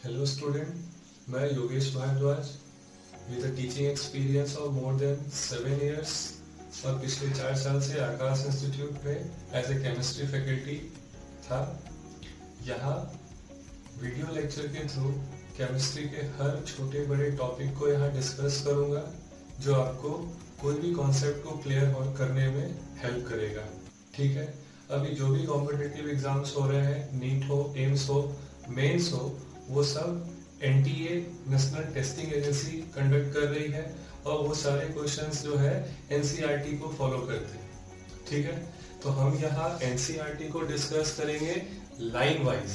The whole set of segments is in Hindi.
हेलो स्टूडेंट, मैं Yogesh Bhardwaj with a teaching experience of more than 7 years और पिछले 4 साल से आकाश इंस्टीट्यूट में एज ए केमिस्ट्री फैकल्टी था। यहाँ वीडियो लेक्चर के थ्रू केमिस्ट्री के हर छोटे बड़े टॉपिक को यहाँ डिस्कस करूँगा जो आपको कोई भी कॉन्सेप्ट को क्लियर करने में हेल्प करेगा। ठीक है, अभी जो भी कॉम्पिटिटिव एग्जाम्स हो रहे हैं, नीट हो, एम्स हो, मेंस हो, वो सब NTA national testing agency conduct कर रही है और वो सारे क्वेश्चंस जो है एनसीईआरटी को फॉलो करते हैं। ठीक है, तो हम यहाँ एनसीईआरटी को डिस्कस करेंगे लाइन वाइज।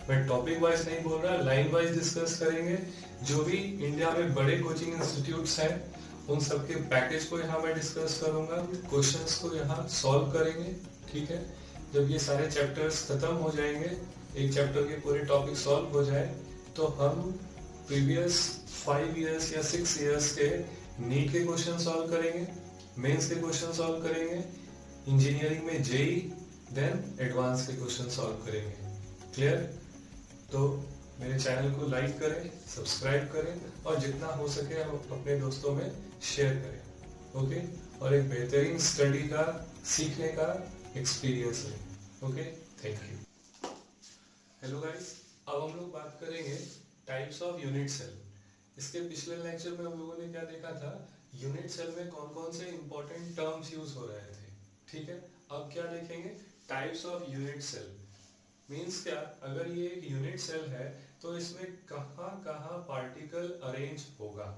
मैं टॉपिक वाइज नहीं बोल रहा, लाइन वाइज डिस्कस करेंगे। जो भी इंडिया में बड़े कोचिंग इंस्टीट्यूट्स हैं उन सबके पैकेज को यहाँ मैं डिस्कस करूंगा, क्वेश्चंस को यहाँ सॉल्व करेंगे। ठीक है, जब ये सारे चैप्टर्स खत्म हो जाएंगे, एक चैप्टर के पूरे टॉपिक सॉल्व हो जाए, तो हम प्रीवियस 5 इयर्स या 6 इयर्स के नीट के क्वेश्चन सॉल्व करेंगे, मेंस के क्वेश्चन सॉल्व करेंगे, इंजीनियरिंग में जेई, देन एडवांस के क्वेश्चन सॉल्व करेंगे। क्लियर? तो मेरे चैनल को लाइक करें, सब्सक्राइब करें और जितना हो सके हम अपने दोस्तों में शेयर करें। ओके, और एक बेहतरीन स्टडी का, सीखने का एक्सपीरियंस लें। Okay, thank you. Hello guys, अब हम लोग बात करेंगे टाइप्स ऑफ यूनिट सेल। इसके पिछले लेक्चर में हम लोगों ने क्या देखा था, यूनिट सेल में कौन कौन से इंपॉर्टेंट टर्म्स यूज हो रहे थे। ठीक है, अब क्या देखेंगे, types of unit cell. Means क्या, अगर ये एक यूनिट सेल है तो इसमें कहाँ कहाँ पार्टिकल अरेंज होगा।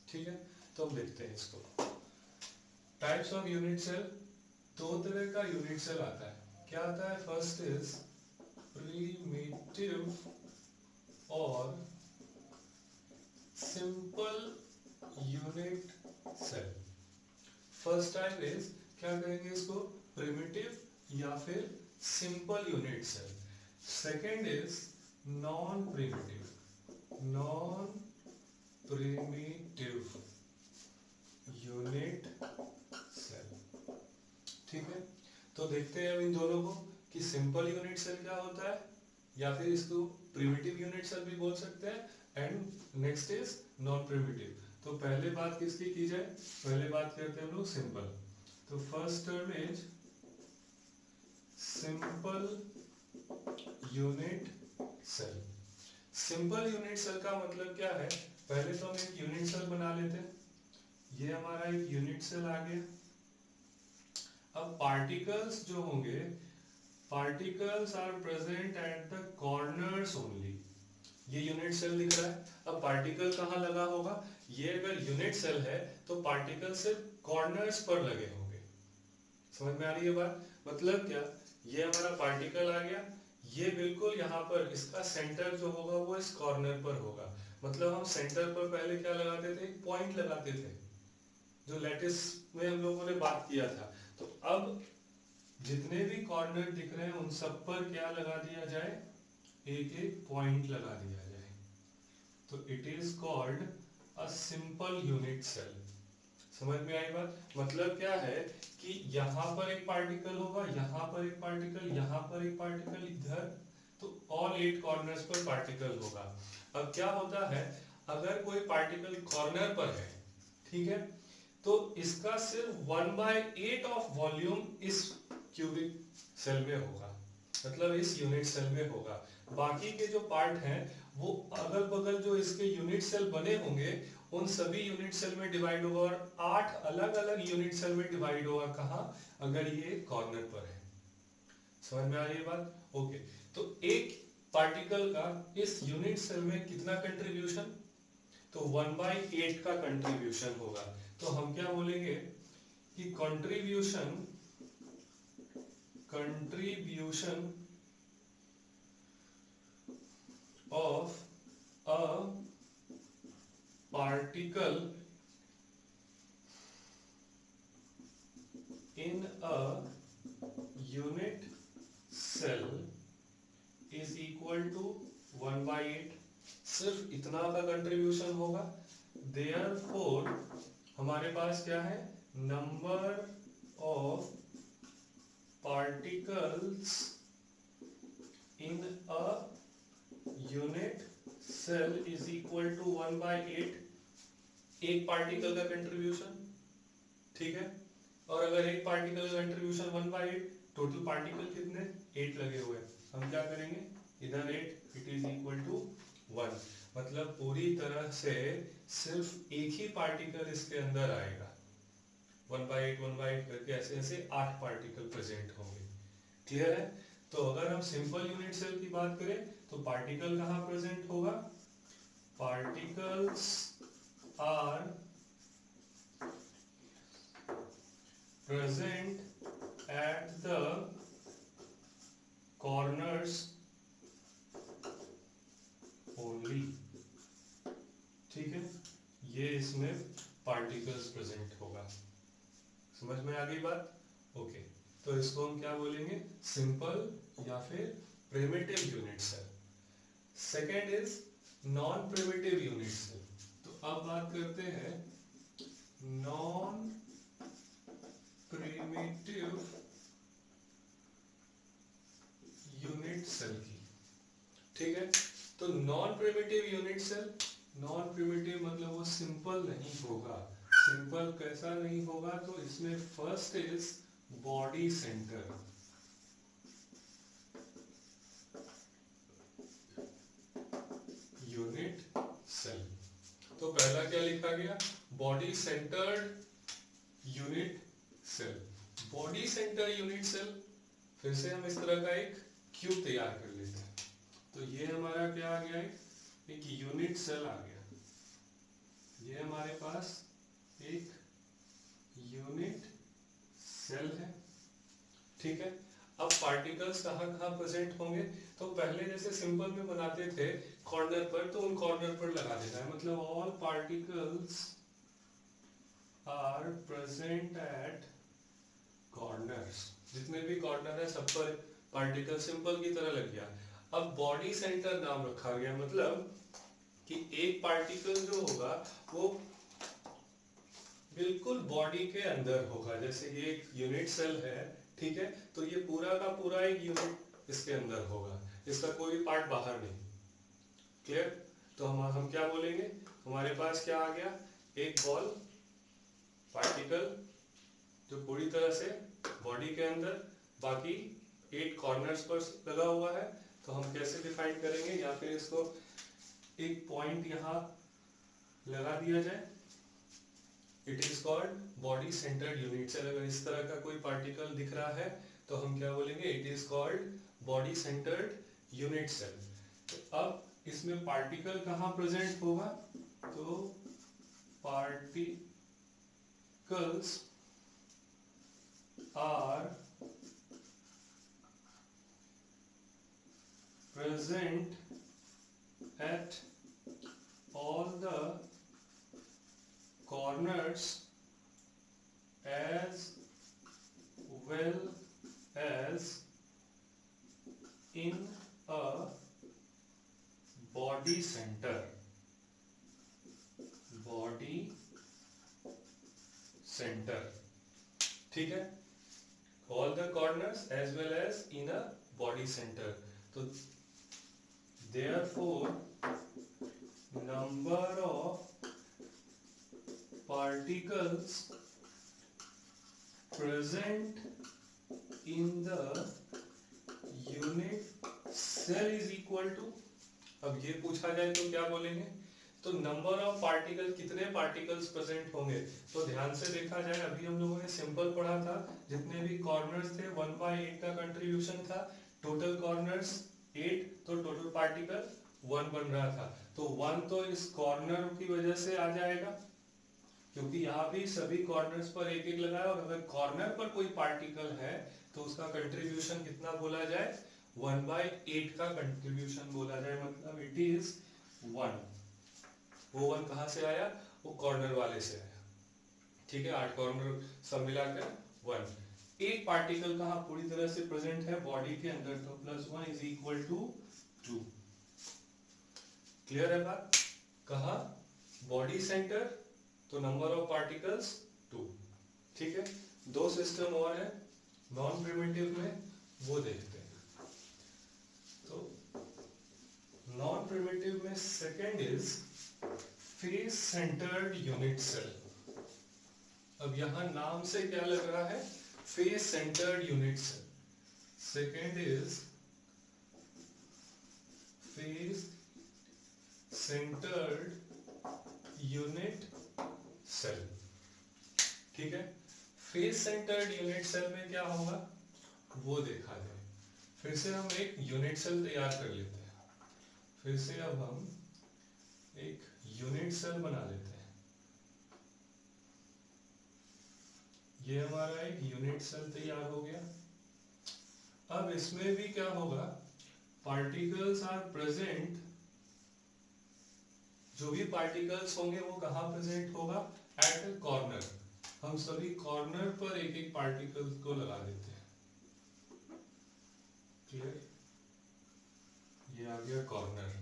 ठीक है, तो हम देखते हैं इसको। टाइप्स ऑफ यूनिट सेल, दो तरह का यूनिट सेल आता है। क्या आता है? फर्स्ट इज प्रिमिटिव और simple unit cell. First type is, क्या कहेंगे इसको, प्रिमिटिव या फिर simple unit cell. Second is non primitive, non primitive unit cell. ठीक है, तो देखते हैं अब इन दोनों को कि सिंपल यूनिट सेल क्या होता है या फिर इसको प्रिमिटिव यूनिट सेल भी बोल सकते हैं, and next is non primitive. तो पहले बात किसकी की जाए? पहले बात करते हैं हम लोग सिंपल। तो first term is simple unit cell. Simple unit cell का मतलब क्या है? पहले तो हम एक यूनिट सेल बना लेते हैं। ये हमारा एक यूनिट सेल आ गया। अब पार्टिकल्स जो होंगे, particles are present at the corners only. ये यूनिट सेल दिख रहा है। अब पार्टिकल कहाँ लगा होगा? ये अगर यूनिट सेल है तो पार्टिकल सिर्फ कॉर्नर्स पर लगे होंगे। समझ में आ रही है बात? मतलब क्या, ये हमारा पार्टिकल आ गया, ये बिल्कुल यहाँ पर, इसका सेंटर जो होगा वो इस कॉर्नर पर होगा। मतलब हम सेंटर पर पहले क्या लगाते थे? एक पॉइंट लगाते थे, जो लैटिस में हम लोगों ने बात किया था। तो अब जितने भी कॉर्नर दिख रहे हैं उन सब पर क्या लगा दिया जाए? एक एक पॉइंट लगा दिया जाए। तो it is called a simple unit cell. समझ में आई बात? मतलब क्या है कि यहां पर एक पार्टिकल होगा, यहां पर एक पार्टिकल, यहां पर एक पार्टिकल, इधर, तो ऑल 8 कॉर्नर्स पर पार्टिकल होगा। अब क्या होता है, अगर कोई पार्टिकल कॉर्नर पर है, ठीक है, तो इसका सिर्फ 1/8 ऑफ वॉल्यूम इस क्यूबिक सेल में होगा, मतलब इस यूनिट सेल में होगा। बाकी के जो पार्ट हैं वो अगल बगल जो इसके यूनिट सेल बने होंगे उन सभी यूनिट सेल में डिवाइड होगा, और 8 अलग अलग यूनिट सेल में डिवाइड होगा। कहाँ? अगर ये कॉर्नर पर है। समझ में आ रही है बात? ओके, तो एक पार्टिकल का इस यूनिट सेल में कितना कंट्रीब्यूशन? तो 1/8 का कंट्रीब्यूशन होगा। तो हम क्या बोलेंगे कि contribution, contribution of a particle in a unit cell is equal to 1/8। सिर्फ इतना का कंट्रीब्यूशन होगा। Therefore हमारे पास क्या है? Number of particles in a unit cell is equal to 1/8 एक पार्टिकल का कंट्रीब्यूशन, ठीक है। और अगर एक पार्टिकल का कंट्रीब्यूशन 1/8, टोटल पार्टिकल कितने 8 लगे हुए हैं, हम क्या करेंगे इधर 8 इट इज इक्वल टू 1, मतलब पूरी तरह से सिर्फ एक ही पार्टिकल इसके अंदर आएगा। 1/8 करके ऐसे ऐसे 8 पार्टिकल प्रेजेंट होंगे। क्लियर है। तो अगर हम सिंपल यूनिट सेल की बात करें तो पार्टिकल कहाँ प्रेजेंट होगा, particles are present at the corners only, ठीक है। ये इसमें पार्टिकल्स प्रेजेंट होगा। समझ में आ गई बात। ओके, तो इसको हम क्या बोलेंगे, सिंपल या फिर primitive unit cell. Second is non primitive unit cell. तो अब बात करते हैं नॉन प्रिमिटिव यूनिट सेल की, ठीक है। तो non primitive unit cell, non primitive मतलब वो सिंपल नहीं होगा। सिंपल कैसा नहीं होगा, तो इसमें first is body centre, unit cell. तो पहला क्या लिखा गया, body centred unit cell. Body centre unit cell, फिर से हम इस तरह का एक क्यूब तैयार कर लेते हैं। तो ये हमारा क्या आ गया, एक यूनिट सेल आ गया। ये हमारे पास एक यूनिट सेल है, ठीक है। अब पार्टिकल्स कहाँ कहाँ प्रेजेंट होंगे, तो पहले जैसे सिंपल में बनाते थे कॉर्नर पर, तो उन कॉर्नर पर लगा देना है, मतलब all particles are present at corners, जितने भी कॉर्नर है सब पर पार्टिकल सिंपल की तरह लग गया। अब बॉडी सेंटर नाम रखा गया, मतलब कि एक पार्टिकल जो होगा वो बिल्कुल बॉडी के अंदर होगा। जैसे ये एक यूनिट सेल है, ठीक है, तो ये पूरा का पूरा एक यूनिट इसके अंदर होगा, इसका कोई पार्ट बाहर नहीं। क्लियर। तो हम क्या बोलेंगे, हमारे पास क्या आ गया, एक बॉल पार्टिकल जो पूरी तरह से बॉडी के अंदर, बाकी 8 कॉर्नर्स पर लगा हुआ है। तो हम कैसे डिफाइन करेंगे, या फिर इसको एक पॉइंट यहां लगा दिया जाए, it is called body centred unit cell. अगर इस तरह का कोई पार्टिकल दिख रहा है तो हम क्या बोलेंगे, it is called body centred unit cell. तो अब इसमें पार्टिकल कहां प्रेजेंट होगा, तो particles are present at all the corners as well as in a body center, body center, ठीक है। all the corners as well as in a body center। तो therefore number of particles present in the unit cell is equal to, अब ये पूछा जाए तो क्या बोलेंगे, तो नंबर ऑफ पार्टिकल, कितने पार्टिकल्स प्रेजेंट होंगे। तो ध्यान से देखा जाए, अभी हम लोगों ने सिंपल पढ़ा था, जितने भी कॉर्नर्स थे 1/8 का कंट्रीब्यूशन था, टोटल कॉर्नर्स 8, तो टोटल पार्टिकल 1 बन रहा था। तो 1 तो इस कॉर्नर की वजह से आ जाएगा, क्योंकि यहाँ भी सभी कॉर्नर्स पर एक एक लगाया, और अगर कॉर्नर पर कोई पार्टिकल है तो उसका कंट्रीब्यूशन कितना बोला जाए, 1/8 का कंट्रीब्यूशन बोला जाए, मतलब इट इज 1। वो 1 कहां से आया, वो कॉर्नर वाले से आया, ठीक है। 8 कॉर्नर सब मिलाकर 1। एक पार्टिकल कहां पूरी तरह से प्रेजेंट है, बॉडी के अंदर, तो +1 इज इक्वल टू 2। क्लियर है बात। कहा बॉडी सेंटर, तो नंबर ऑफ पार्टिकल्स 2, ठीक है। 2 सिस्टम और है नॉन प्रिमिटिव में, वो देखते हैं। तो नॉन प्रिमिटिव में second is face centred unit cell. अब यहां नाम से क्या लग रहा है, face centred unit cell. Second is face centred unit cell. ठीक है, फेस सेंटर्ड यूनिट सेल में क्या होगा वो देखा जाए। फिर से हम एक यूनिट सेल तैयार कर लेते हैं। फिर से अब हम एक यूनिट सेल बना लेते हैं। ये हमारा एक यूनिट सेल तैयार हो गया। अब इसमें भी क्या होगा, पार्टिकल्स आर प्रेजेंट। जो भी पार्टिकल्स होंगे वो कहाँ प्रेजेंट होगा, एट ए कॉर्नर। हम सभी कॉर्नर पर एक एक पार्टिकल को लगा देते हैं। क्लियर, ये आ गया corner.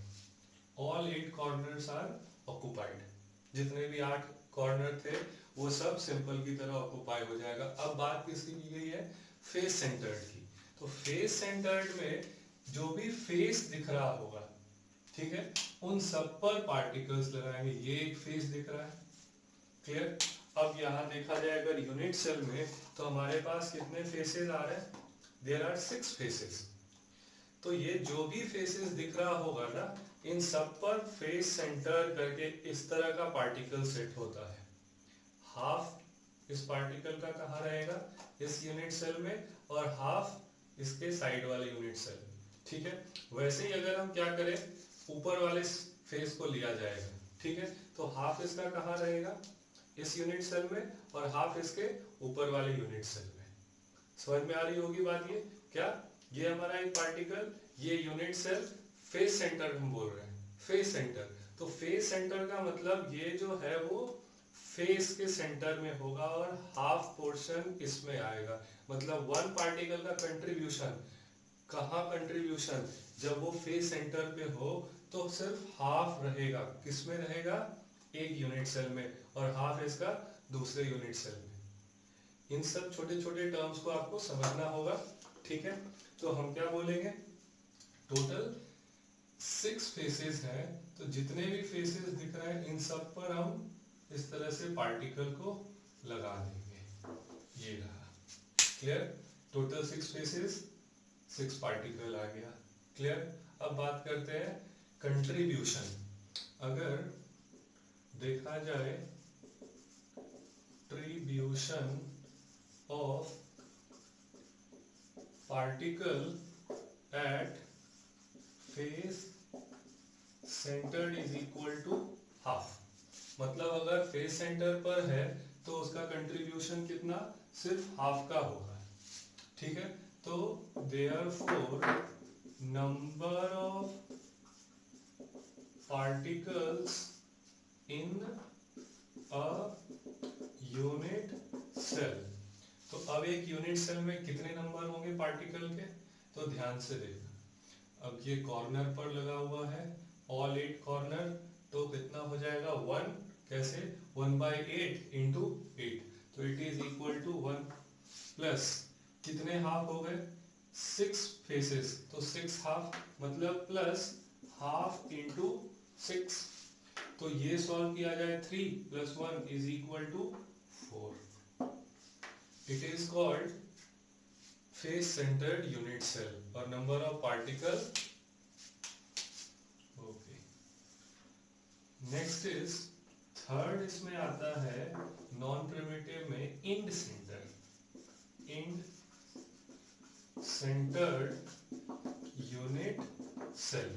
All 8 corners are occupied. जितने भी 8 कॉर्नर थे वो सब सिंपल की तरह ऑक्युपाई हो जाएगा। अब बात किसकी की गई है, फेस सेंटर्ड की। तो फेस सेंटर्ड में जो भी फेस दिख रहा होगा, ठीक है, उन सब पर पार्टिकल्स लगाएंगे। ये एक फेस दिख रहा है, क्लियर। अब यहां देखा जाए अगर यूनिट सेल में, तो हमारे पास कितने फेसेस आ रहे हैं, देयर आर 6 फेसेस। तो ये जो भी फेसेस दिख रहा होगा ना, इन सब पर फेस सेंटर करके इस तरह का पार्टिकल सेट होता है। हाफ इस पार्टिकल का कहाँ रहेगा, इस यूनिट सेल में, और हाफ इसके साइड वाले यूनिट सेल में। ठीक है, वैसे ही अगर हम क्या करें, ऊपर वाले फेस को लिया जाएगा। ठीक है, तो हाफ इसका कहाँ रहेगा, इस यूनिट सेल में, और हाफ इसके ऊपर वाले यूनिट सेल में। समझ में आ रही होगी बात। ये क्या, ये हमारा एक पार्टिकल, ये यूनिट सेल, फेस सेंटर हम बोल रहे हैं, फेस सेंटर। तो फेस सेंटर का मतलब ये जो है वो फेस के सेंटर में होगा और हाफ पोर्शन इसमें आएगा। मतलब वन पार्टिकल का कंट्रीब्यूशन, कहाँ कंट्रीब्यूशन, जब वो फेस सेंटर पे हो तो सिर्फ हाफ रहेगा। किसमें रहेगा, एक यूनिट सेल में, और हाफ इसका दूसरे यूनिट सेल में। इन सब छोटे छोटे टर्म्स को आपको समझना होगा। ठीक है, तो हम क्या बोलेंगे, टोटल 6 फेसेस हैं। तो जितने भी फेसेस दिख रहे हैं इन सब पर हम इस तरह से पार्टिकल को लगा देंगे। ये रहा, क्लियर। टोटल 6 फेसेस, 6 पार्टिकल आ गया, क्लियर। अब बात करते हैं कंट्रीब्यूशन। अगर देखा जाए contribution of particle at face centered is equal to half। मतलब अगर फेस सेंटर पर है तो उसका कंट्रीब्यूशन कितना, सिर्फ हाफ का होगा। ठीक है, तो therefore number of particles in a unit cell. तो अब एक यूनिट सेल में कितने नंबर होंगे पार्टिकल के, तो ध्यान से देखना। अब ये कॉर्नर पर लगा हुआ है, ऑल 8 कॉर्नर, तो कितना हो जाएगा 1। कैसे, 1/8 इंटू 8, तो it is equal to 1 plus कितने हाफ हो गए, 6 फेसेस, तो 6 हाफ, मतलब प्लस हाफ इंटू 6। तो ये सॉल्व किया जाए, 3 + 1 is equal to 4। It is called face-centered unit cell or number of particle. Okay. Next is third, इसमें आता है नॉन प्रिमिटिव में end centre. End centred unit cell.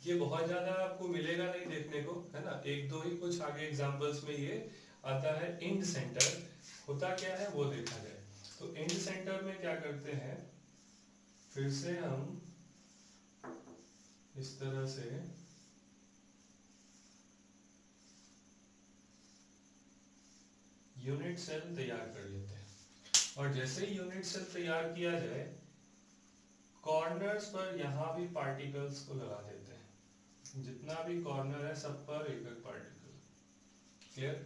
ये बहुत ज्यादा आपको मिलेगा नहीं देखने को, है ना, एक दो ही कुछ आगे एग्जांपल्स में ये आता है। इंड सेंटर होता क्या है वो देखा जाए। तो इंड सेंटर में क्या करते हैं, फिर से हम इस तरह से यूनिट सेल तैयार कर लेते हैं, और जैसे ही यूनिट सेल तैयार किया जाए, कॉर्नर्स पर यहां भी पार्टिकल्स को लगा देते हैं। जितना भी कॉर्नर है सब पर एक एक पार्टिकल, क्लियर।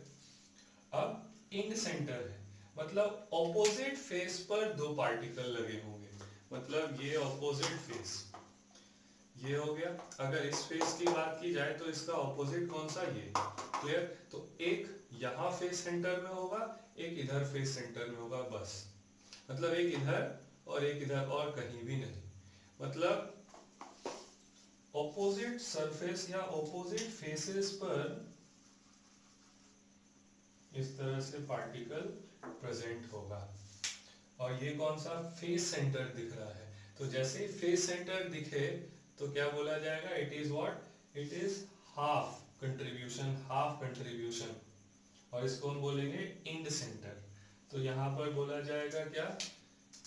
अब इंड सेंटर है, मतलब ऑपोजिट फेस पर 2 पार्टिकल लगे होंगे। मतलब ये ऑपोजिट फेस, ये हो गया। अगर इस फेस की बात की जाए तो इसका ऑपोजिट कौन सा, ये। क्लियर। तो एक यहाँ फेस सेंटर में होगा, एक इधर फेस सेंटर में होगा, बस। मतलब एक इधर और एक इधर, और कहीं भी नहीं। मतलब ऑपोजिट सरफेस या ऑपोजिट फेसेस पर इस तरह से पार्टिकल प्रेजेंट होगा। और ये कौन सा फेस सेंटर दिख रहा है। तो जैसे ही फेस सेंटर दिखे तो क्या बोला जाएगा, it is what, it is half contribution, half contribution. और इसको हम बोलेंगे इंड सेंटर। तो यहां पर बोला जाएगा क्या,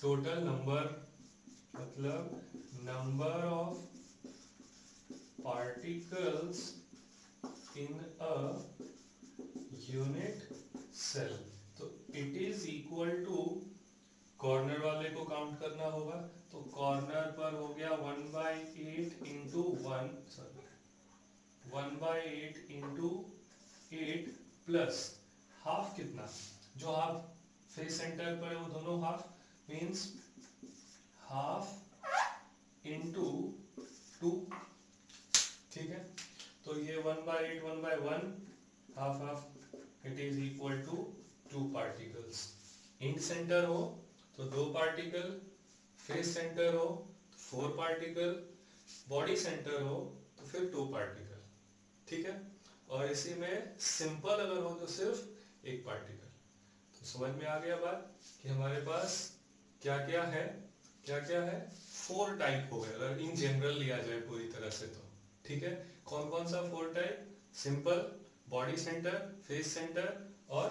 टोटल नंबर, मतलब number of particles in a unit cell. तो it is equal to, corner वाले को काउंट करना होगा। तो कॉर्नर पर हो गया 1/8 into 1, sorry 1/8 into 8 plus half, कितना, जो हाफ फेस सेंटर पर है वो दोनों हाफ, मीन्स हाफ इंटू 2। ठीक है। तो ये 1/8 1/1, half half, it is equal to 2 particles. End centre हो तो 2 पार्टिकल, फेस सेंटर हो तो 4 पार्टिकल, बॉडी सेंटर हो तो फिर 2 पार्टिकल। ठीक है। और इसी में सिंपल अगर हो तो सिर्फ 1 पार्टिकल। तो समझ में आ गया बात कि हमारे पास क्या क्या है, क्या क्या है, 4 टाइप हो गए अगर इन जनरल लिया जाए पूरी तरह से तो। ठीक है। कौन कौन सा 4 type, simple, body centre, face centre और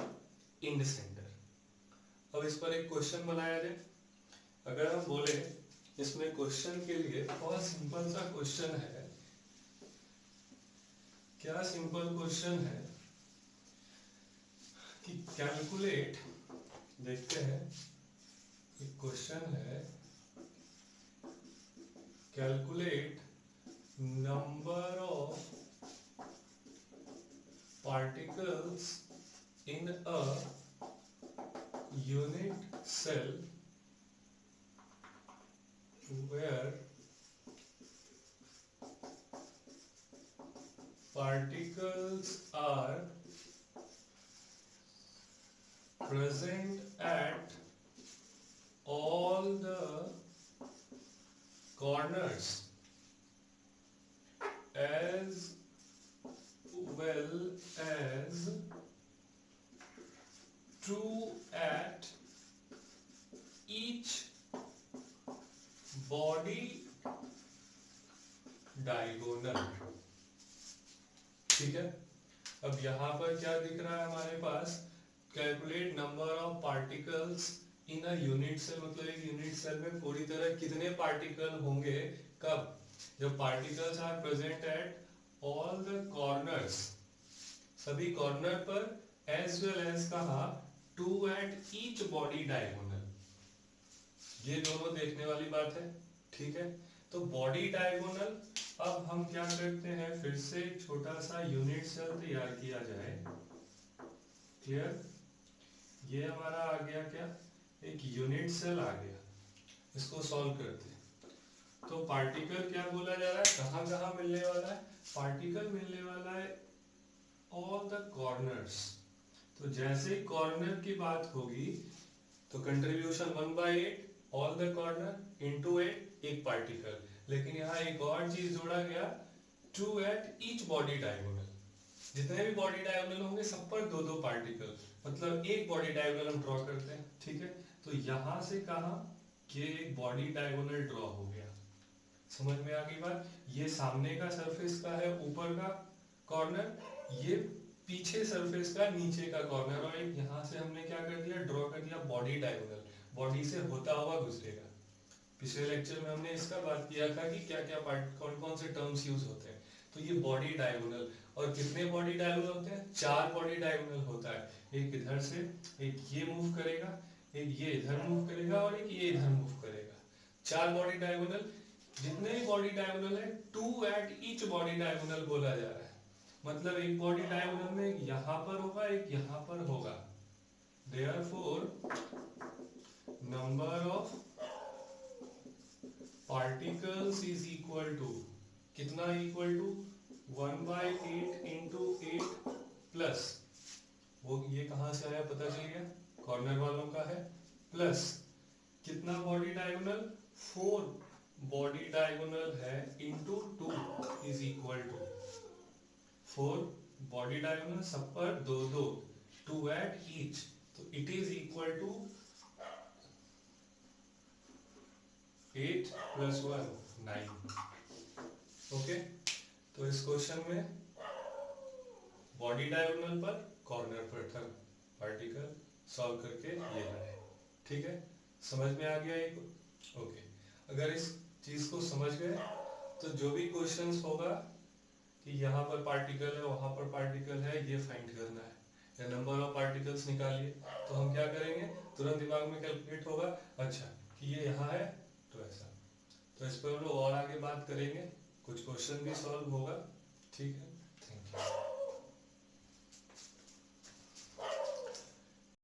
इंड सेंटर। अब इस पर एक क्वेश्चन बनाया जाए। अगर हम बोले इसमें क्वेश्चन के लिए, बहुत सिंपल सा क्वेश्चन है। क्या सिंपल क्वेश्चन है कि कैलकुलेट, देखते हैं, एक क्वेश्चन है, calculate number of particles in a unit cell where particles are present at all the corners as well as true at each body diagonal। ठीक है। अब यहां पर क्या दिख रहा है हमारे पास, calculate number of particles in a unit cell, मतलब एक यूनिट सेल में पूरी तरह कितने पार्टिकल होंगे, कब, जब particles are present at all the corners, सभी कॉर्नर पर, एज वेल एज कहा, two at each body diagonal. ये दोनों देखने वाली बात है। ठीक है। तो बॉडी डायगोनल, अब हम क्या करते हैं, फिर से एक छोटा सा यूनिट सेल तैयार किया जाए। क्लियर। ये हमारा आ गया क्या, एक यूनिट सेल आ गया। इसको सॉल्व करते हैं। तो पार्टिकल क्या बोला जा रहा है, कहां कहां मिलने वाला है, पार्टिकल मिलने वाला है ऑल द कॉर्नर्स। तो जैसे ही कॉर्नर की बात होगी तो contribution 1/8 all the corner into 8 एक पार्टिकल। लेकिन यहाँ एक और चीज जोड़ा गया, 2 एट ईच बॉडी डायगोनल। जितने भी बॉडी डायगोनल होंगे सब पर 2-2 पार्टिकल, मतलब एक बॉडी डायगोनल हम ड्रॉ करते हैं। ठीक है। तो यहां से कहा कि एक बॉडी डायगोनल ड्रॉ हो गया। समझ में आ गई बात। ये सामने का सरफेस का है, ऊपर का कॉर्नर, ये पीछे सरफेस का नीचे का कॉर्नर, और एक यहां से हमने क्या कर दिया, ड्रॉ कर दिया बॉडी डायगोनल, बॉडी से होता हुआ गुजरेगा। पिछले लेक्चर में हमने इसका बात किया था कि क्या क्या पार्ट, कौन कौन से टर्म्स यूज होते हैं। तो ये बॉडी डायगोनल, और कितने बॉडी डायगोनल होते हैं, 4 बॉडी डायगोनल होता है। एक इधर से, एक ये मूव करेगा, एक ये इधर मूव करेगा, और एक ये इधर मूव करेगा। 4 बॉडी डायगोनल। जितने भी बॉडी डायगोनल है, 2 एट ईच बॉडी डायगोनल बोला जा रहा है। मतलब एक बॉडी डायगोनल में एक यहां पर होगा, एक यहां पर होगा। Therefore, number of particles is equal to कितना इक्वल टू 1/8 इंटू 8 प्लस, वो ये कहां से आया पता चल गया, कॉर्नर वालों का है, प्लस कितना बॉडी डायगोनल, 4 बॉडी डायगोनल है into 2 is equal to 4 body diagonal, सब पर 2 2, 2 एट ईच, तो it is equal to 8 plus 1 9। Okay, तो इस क्वेश्चन में बॉडी डायगोनल पर कॉर्नर पर था पार्टिकल सॉल्व करके ये है। ठीक है, समझ में आ गया ये? ओके, अगर इस चीज को समझ गए तो जो भी क्वेश्चंस होगा कि यहाँ पर पार्टिकल है वहां पर पार्टिकल है, ये फाइंड करना है या नंबर ऑफ पार्टिकल्स निकालिए, तो हम क्या करेंगे, तुरंत दिमाग में कैलकुलेट होगा, अच्छा कि ये यहाँ है तो ऐसा। तो इस पर हम लोग और आगे बात करेंगे, कुछ क्वेश्चन भी सॉल्व होगा। ठीक है, थैंक यू।